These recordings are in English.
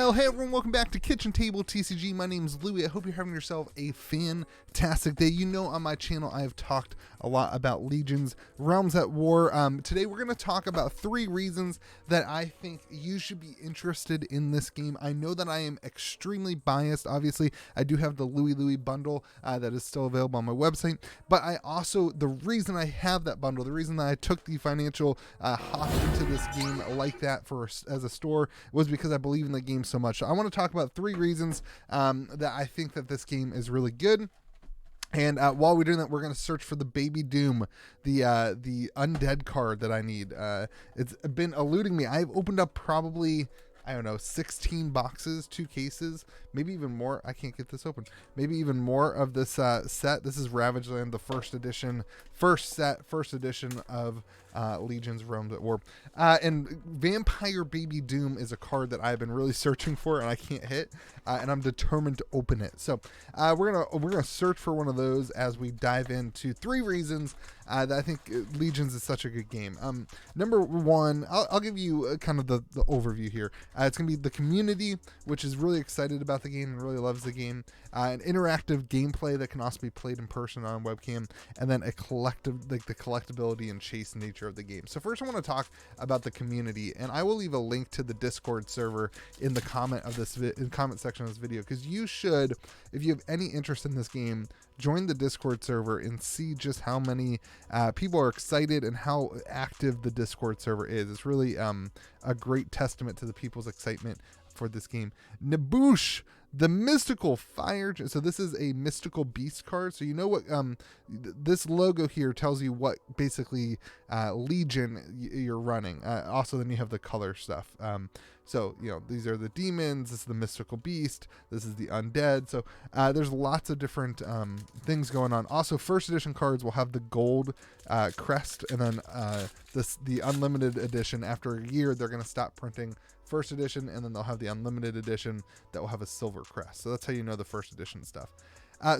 Well, hey everyone, welcome back to Kitchen Table TCG. My name's Louie. I hope you're having yourself a fantastic day. You know, on my channel, I've talked a lot about Legions, Realms at War. Today, we're going to talk about 3 reasons that I think you should be interested in this game. I know that I am extremely biased. Obviously, I do have the Louie bundle that is still available on my website, but I also, the reason I have that bundle, the reason that I took the financial hop into this game like that as a store was because I believe in the game so much. So I want to talk about 3 reasons that I think that this game is really good. And while we're doing that, we're going to search for the Baby Doom, the undead card that I need. It's been eluding me. I've opened up probably, I don't know, 16 boxes, 2 cases, maybe even more. I can't get this open. Maybe even more of this set. This is Ravage Land, the first edition of Legions, Realms at War. And Vampire Baby Doom is a card that I've been really searching for and I can't hit, and I'm determined to open it. So we're gonna search for one of those as we dive into 3 reasons that I think Legions is such a good game. Number 1, I'll give you kind of the overview here. It's gonna be the community, which is really excited about the game and really loves the game. An interactive gameplay that can also be played in person on webcam, and then a the collectibility and chase nature of the game. So first I want to talk about the community, and I will leave a link to the Discord server in the comment section of this video, because you should, if you have any interest in this game, join the Discord server and see just how many people are excited and how active the Discord server is. It's really a great testament to the people's excitement for this game. Naboosh, the mystical fire. So this is a mystical beast card. So you know what this logo here tells you what basically legion you're running. Also, then you have the color stuff. So, you know, these are the demons, this is the mystical beast, this is the undead. So there's lots of different things going on. Also, first edition cards will have the gold crest, and then the unlimited edition, after a year, they're going to stop printing first edition, and then they'll have the unlimited edition that will have a silver crest. So that's how you know the first edition stuff.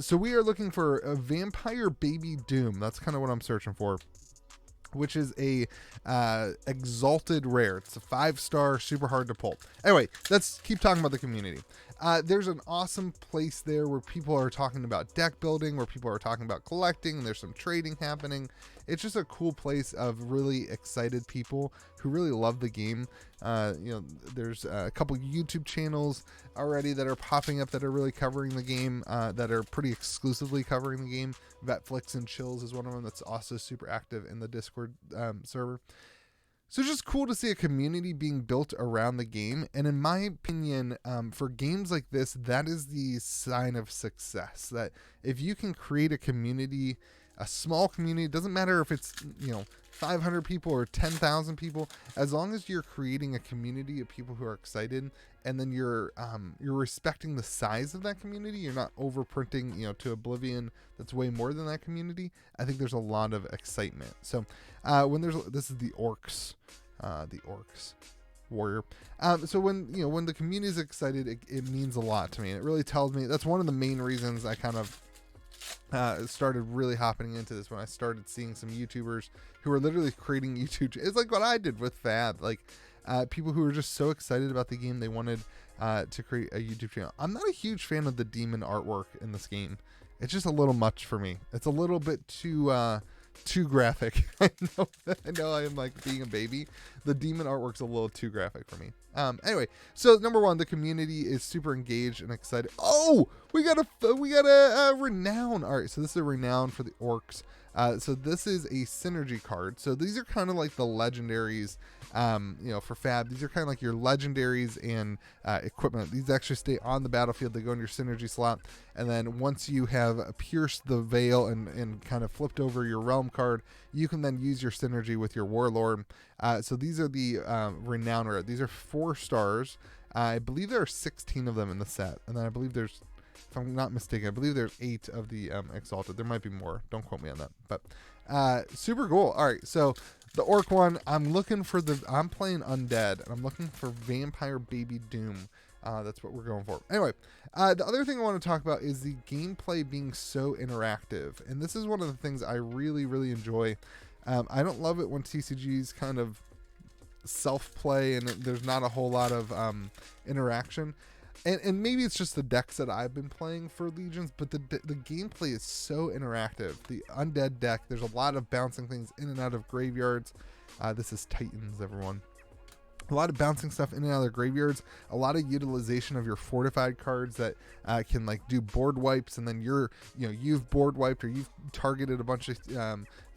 So we are looking for a Vampire Baby Doom. That's kind of what I'm searching for, which is a exalted rare. It's a 5-star, super hard to pull. Anyway, let's keep talking about the community. There's an awesome place there where people are talking about deck building, where people are talking about collecting, and there's some trading happening. It's just a cool place of really excited people who really love the game. You know, there's a couple YouTube channels already that are popping up that are really covering the game, that are pretty exclusively covering the game. Vetflix and Chills is one of them that's also super active in the Discord server. So it's just cool to see a community being built around the game. And in my opinion, for games like this, that is the sign of success. That if you can create a community, a small community, it doesn't matter if it's, you know, 500 people or 10,000 people, as long as you're creating a community of people who are excited, and then you're respecting the size of that community, you're not overprinting, you know, to oblivion that's way more than that community, I think there's a lot of excitement. So this is the orcs warrior. So when the community is excited, it means a lot to me. It really tells me, that's one of the main reasons I kind of started really hopping into this, when I started seeing some YouTubers who were literally creating YouTube. It's like what I did with Fab, like people who were just so excited about the game they wanted to create a YouTube channel. I'm not a huge fan of the demon artwork in this game. It's just a little much for me. It's a little bit too graphic. I know I am like being a baby. The demon artwork's a little too graphic for me. Anyway, so number 1, the community is super engaged and excited. Oh, we got a renown. All right, so this is a renown for the orcs. So this is a synergy card. So these are kind of like the legendaries, you know, for Fab. These are kind of like your legendaries and equipment. These actually stay on the battlefield. They go in your synergy slot. And then once you have pierced the veil and kind of flipped over your realm card, you can then use your synergy with your warlord. So these are the renown rare. These are 4 stars. I believe there are 16 of them in the set. And then I believe there's, if I'm not mistaken, I believe there's 8 of the exalted. There might be more. Don't quote me on that. But super cool. All right, so the orc one, I'm playing undead, and I'm looking for Vampire Baby Doom. That's what we're going for. Anyway, the other thing I want to talk about is the gameplay being so interactive. And this is one of the things I really, really enjoy. I don't love it when TCGs kind of self-play and there's not a whole lot of interaction. And maybe it's just the decks that I've been playing for Legions, but the gameplay is so interactive. The undead deck, there's a lot of bouncing things in and out of graveyards. This is Titans, everyone. A lot of bouncing stuff in and out of the graveyards. A lot of utilization of your fortified cards that can like do board wipes, and then you've board wiped or you've targeted a bunch of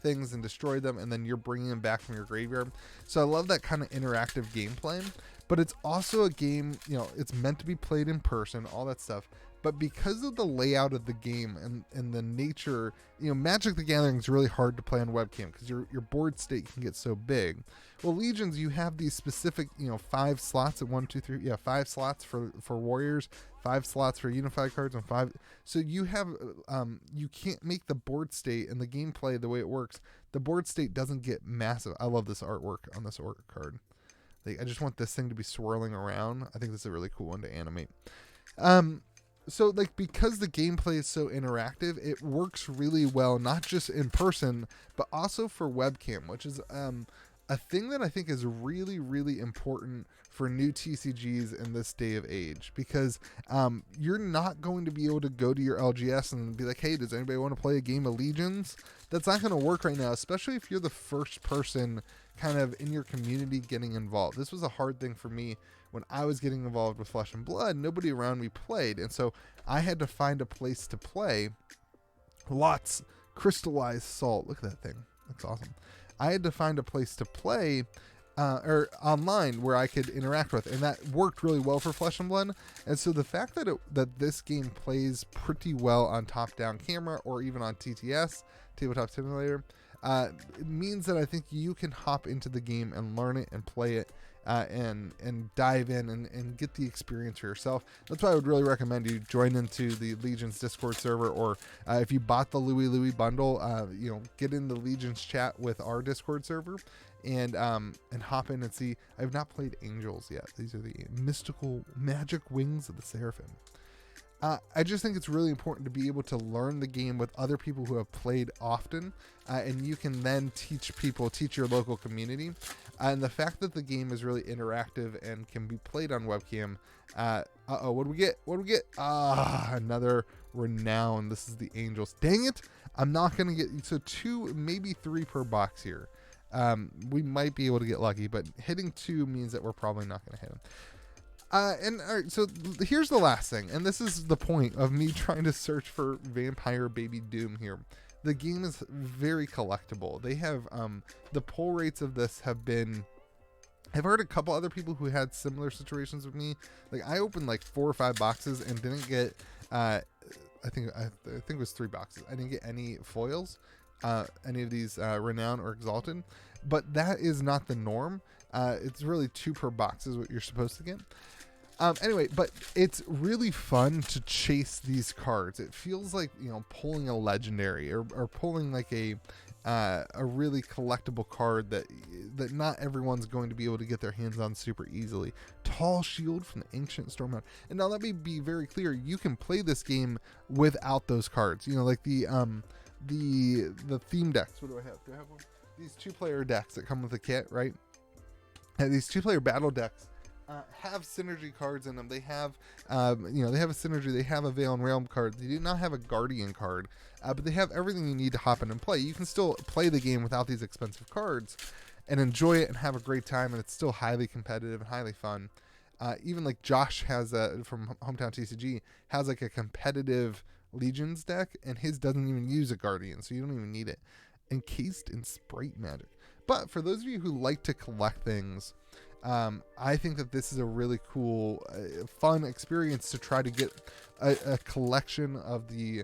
things and destroyed them, and then you're bringing them back from your graveyard. So I love that kind of interactive gameplay. But it's also a game, it's meant to be played in person, all that stuff. But because of the layout of the game and the nature, Magic the Gathering is really hard to play on webcam because your board state can get so big. Well, Legions, you have these specific, 5 slots at 1, 2, 3, 5 slots for warriors, 5 slots for unified cards, and 5. So you have, you can't make the board state and the gameplay the way it works. The board state doesn't get massive. I love this artwork on this orc card. I just want this thing to be swirling around. I think this is a really cool one to animate. So because the gameplay is so interactive, it works really well, not just in person, but also for webcam, which is a thing that I think is really, really important for new TCGs in this day of age, because you're not going to be able to go to your LGS and be like, hey, does anybody want to play a game of Legions? That's not going to work right now, especially if you're the first person kind of in your community getting involved. This was a hard thing for me when I was getting involved with Flesh and Blood. Nobody around me played, and so I had to find a place to play. Lots crystallized salt. Look at that thing. That's awesome. I had to find a place to play or online where I could interact with, and that worked really well for Flesh and Blood. And so the fact that this game plays pretty well on top-down camera or even on TTS, Tabletop Simulator, it means that I think you can hop into the game and learn it and play it and dive in and get the experience for yourself. That's why I would really recommend you join into the Legions Discord server, or if you bought the Louie bundle, get in the Legions chat with our Discord server and hop in and see. I have not played Angels yet. These are the mystical magic wings of the Seraphim. I just think it's really important to be able to learn the game with other people who have played often, and you can then teach your local community. And the fact that the game is really interactive and can be played on webcam. What do we get? Another Renown. This is the Angels. Dang it! I'm not going to get... So 2, maybe 3 per box here. We might be able to get lucky, but hitting 2 means that we're probably not going to hit them. And all right, so here's the last thing, and this is the point of me trying to search for Vampire Baby Doom here. The game is very collectible. They have the pull rates of this have been... I've heard a couple other people who had similar situations with me. Like, I opened like 4 or 5 boxes and didn't get I think it was 3 boxes. I didn't get any foils, any of these Renown or Exalted, but that is not the norm. It's really 2 per box is what you're supposed to get. Anyway, but it's really fun to chase these cards. It feels like, pulling a legendary or pulling like a really collectible card that not everyone's going to be able to get their hands on super easily. Tall Shield from the Ancient Stormhound. And now let me be very clear, you can play this game without those cards. Like the theme decks. What do I have? Do I have one? These 2-player decks that come with the kit, right? And these 2-player battle decks have synergy cards in them. They have, they have a synergy. They have a Veil and Realm card. They do not have a Guardian card, but they have everything you need to hop in and play. You can still play the game without these expensive cards and enjoy it and have a great time, and it's still highly competitive and highly fun. Even like Josh has from Hometown TCG has like a competitive Legions deck, and his doesn't even use a Guardian, so you don't even need it. Encased in Sprite Magic. But for those of you who like to collect things, I think that this is a really cool, fun experience to try to get a collection of the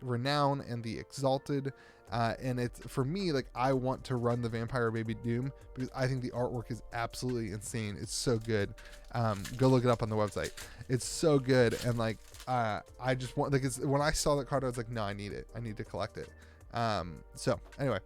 Renown and the Exalted. And it's, for me, like, I want to run the Vampire Baby Doom because I think the artwork is absolutely insane. It's so good. Go look it up on the website. It's so good. And like, I just want, like, when I saw that card, I was like, no, I need it. I need to collect it. So anyway,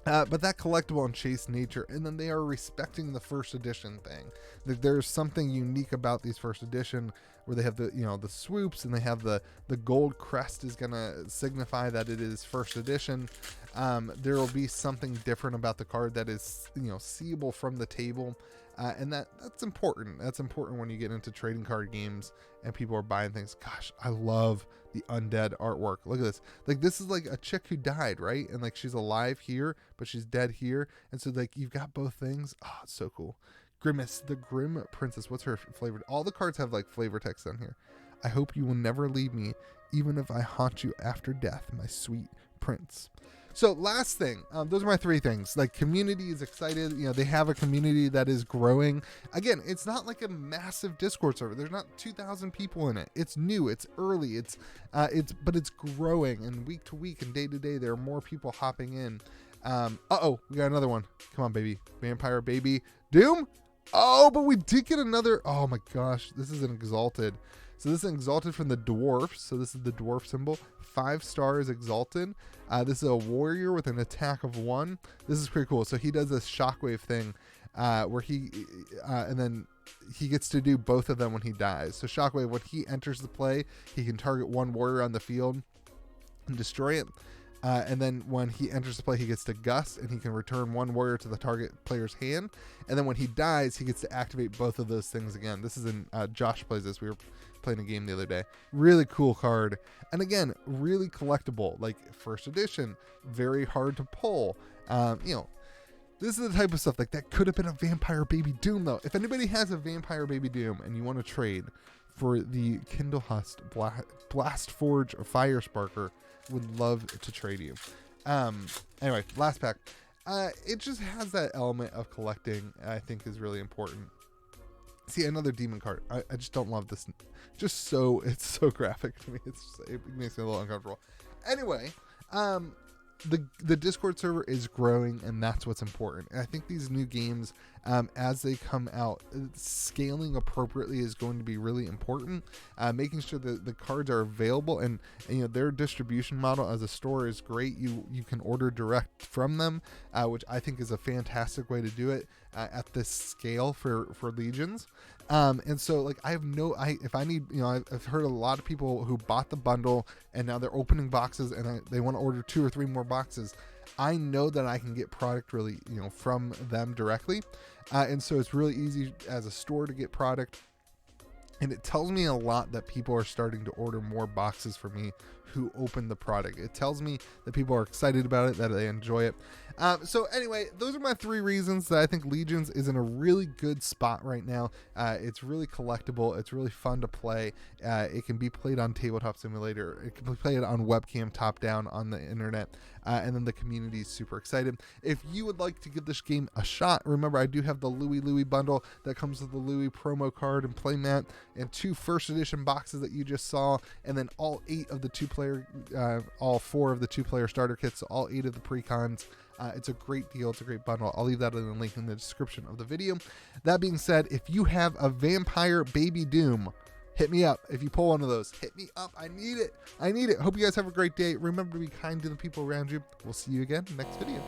but that collectible and chase nature, and then they are respecting the first edition thing. There's something unique about these first edition where they have the, you know, the swoops, and they have the gold crest is gonna signify that it is first edition. There will be something different about the card that is, you know, seeable from the table. And that's important. That's important when you get into trading card games and people are buying things. Gosh, I love the undead artwork. Look at this. Like, this is like a chick who died, right? And like, she's alive here, but she's dead here. And so like, you've got both things. Oh, it's so cool. Grimace, the Grim Princess. What's her flavor? All the cards have like flavor text on here. I hope you will never leave me, even if I haunt you after death, my sweet prince. So last thing, those are my 3 things. Like, community is excited. You know, they have a community that is growing. Again, it's not like a massive Discord server. There's not 2,000 people in it. It's new. It's early. But it's growing, and week to week and day to day, there are more people hopping in. We got another one. Come on, baby. Vampire Baby Doom. Oh, but we did get another. Oh my gosh, this is an exalted. So this is an exalted from the dwarfs. So this is the dwarf symbol. 5 stars exalted. This is a warrior with an attack of 1. This is pretty cool. So he does this shockwave thing where and then he gets to do both of them when he dies. So shockwave, when he enters the play, he can target 1 warrior on the field and destroy it. And then when he enters the play, he gets to gust, and he can return 1 warrior to the target player's hand. And then when he dies, he gets to activate both of those things again. This is in Josh plays this. We were playing a game the other day. Really cool card. And again, really collectible, like first edition, very hard to pull. You know, this is the type of stuff like that could have been a Vampire Baby Doom, though. If anybody has a Vampire Baby Doom and you want to trade for the Kindle Hust Blast Forge Fire Sparker, would love to trade you. Anyway, last pack. It just has that element of collecting, I think is really important. See, another demon card. I just don't love this. It's so graphic to me. It makes me a little uncomfortable. Anyway, the Discord server is growing, and that's what's important. And I think these new games, as they come out, scaling appropriately is going to be really important. Making sure that the cards are available, and you know, their distribution model as a store is great. You can order direct from them, which I think is a fantastic way to do it at this scale for Legions. And so like, if I need, you know, I've heard a lot of people who bought the bundle and now they're opening boxes and they want to order 2 or 3 more boxes. I know that I can get product really, you know, from them directly. And so it's really easy as a store to get product. And it tells me a lot that people are starting to order more boxes for me who open the product. It tells me that people are excited about it, that they enjoy it. So anyway, those are my 3 reasons that I think Legions is in a really good spot right now. It's really collectible. It's really fun to play. It can be played on Tabletop Simulator. It can be played on webcam top down on the internet. And then the community is super excited. If you would like to give this game a shot, remember I do have the Louie bundle that comes with the Louie promo card and playmat and 2 first edition boxes that you just saw, and then all 8 of the 2-player, all 4 of the 2-player starter kits, so all 8 of the precons. It's a great deal. It's a great bundle. I'll leave that in the link in the description of the video. That being said, if you have a Vampire Baby Doom, hit me up. If you pull one of those, hit me up. I need it. Hope you guys have a great day. Remember to be kind to the people around you. We'll see you again next video.